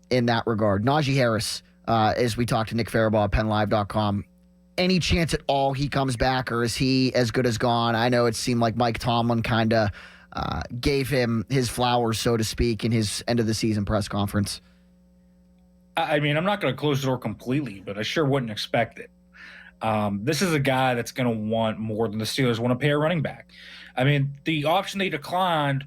in that regard. Najee Harris, as we talked to Nick Farabaugh at PennLive.com, any chance at all he comes back, or is he as good as gone? I know it seemed like Mike Tomlin kind of gave him his flowers, so to speak, in his end-of-the-season press conference. I mean, I'm not going to close the door completely, but I sure wouldn't expect it. This is a guy that's going to want more than the Steelers want to pay a running back. I mean, the option they declined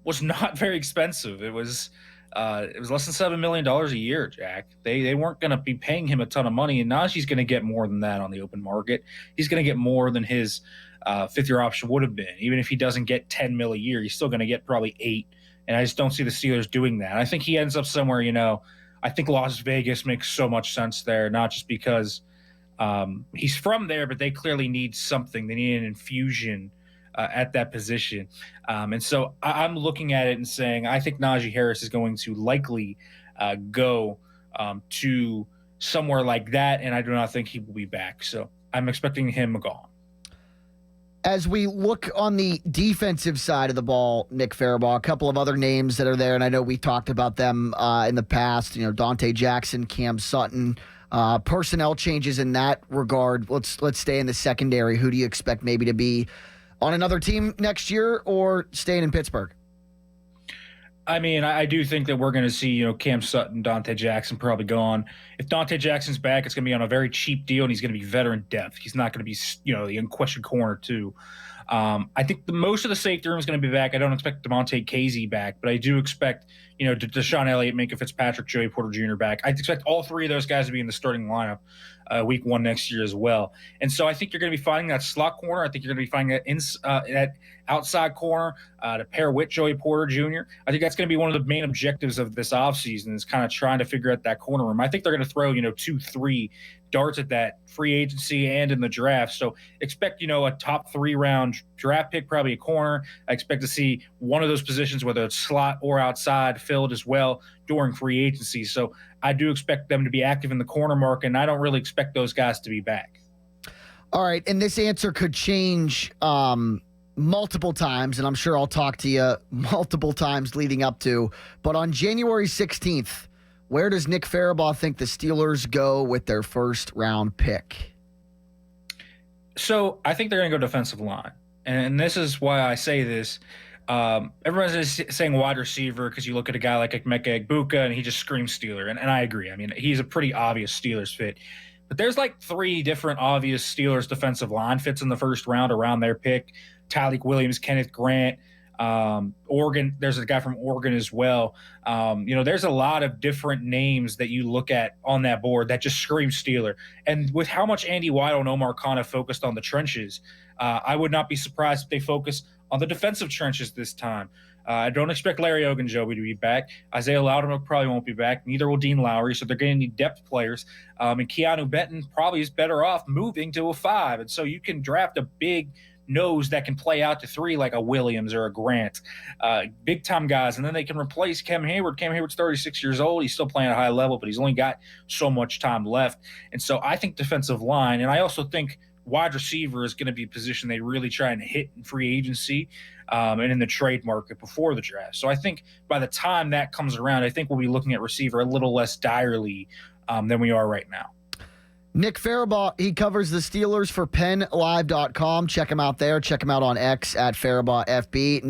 was not very expensive. It was less than $7 million a year, Jack. They weren't going to be paying him a ton of money, and Najee's going to get more than that on the open market. He's going to get more than his fifth-year option would have been. Even if he doesn't get $10 million a year, he's still going to get probably $8 million, and I just don't see the Steelers doing that. I think he ends up somewhere, I think Las Vegas makes so much sense there, not just because he's from there, but they clearly need something. They need an infusion at that position. And so I'm looking at it and saying I think Najee Harris is going to likely go to somewhere like that, and I do not think he will be back. So I'm expecting him gone. As we look on the defensive side of the ball, Nick Farabaugh, a couple of other names that are there, and I know we talked about them in the past, Dante Jackson, Cam Sutton, personnel changes in that regard. Let's stay in the secondary. Who do you expect maybe to be on another team next year or staying in Pittsburgh? I mean, I do think that we're going to see, Cam Sutton, Dante Jackson probably gone. If Dante Jackson's back, it's going to be on a very cheap deal, and he's going to be veteran depth. He's not going to be, the unquestioned corner, too. I think most of the safety room is going to be back. I don't expect DeMonte Casey back, but I do expect, Deshaun Elliott, Minka Fitzpatrick, Joey Porter Jr. back. I expect all three of those guys to be in the starting lineup week one next year as well. And so I think you're going to be finding that slot corner. I think you're going to be finding that outside corner to pair with Joey Porter Jr. I think that's going to be one of the main objectives of this offseason is kind of trying to figure out that corner room. I think they're going to throw, 2-3 darts at that free agency and in the draft. So expect, a top 3-round draft pick, probably a corner. I expect to see one of those positions, whether it's slot or outside, filled as well during free agency. So I do expect them to be active in the corner market, and I don't really expect those guys to be back. All right, and this answer could change multiple times, and I'm sure I'll talk to you multiple times leading up to, but on January 16th, where does Nick Farabaugh think the Steelers go with their first-round pick? So I think they're going to go defensive line. And this is why I say this. Everyone's saying wide receiver because you look at a guy like Emeka Egbuka and he just screams Steeler. And I agree. I mean, he's a pretty obvious Steelers fit. But there's like 3 different obvious Steelers defensive line fits in the first round around their pick. Tyleik Williams, Kenneth Grant, Oregon. There's a guy from Oregon as well. There's a lot of different names that you look at on that board that just scream Steeler. And with how much Andy Weidel and Omar Khan have focused on the trenches, I would not be surprised if they focus on the defensive trenches this time. I don't expect Larry Ogunjobi to be back. Isaiah Loudermilk probably won't be back. Neither will Dean Lowry, so they're going to need depth players. And Keanu Benton probably is better off moving to a 5. And so you can draft a big nose that can play out to 3 like a Williams or a Grant, big-time guys, and then they can replace Cam Hayward. Cam Hayward's 36 years old. He's still playing at a high level, but he's only got so much time left. And so I think defensive line, and I also think wide receiver is going to be a position they really try and hit in free agency and in the trade market before the draft. So I think by the time that comes around, I think we'll be looking at receiver a little less direly than we are right now. Nick Farabaugh, he covers the Steelers for PennLive.com. Check him out there. Check him out on X at FarabaughFB.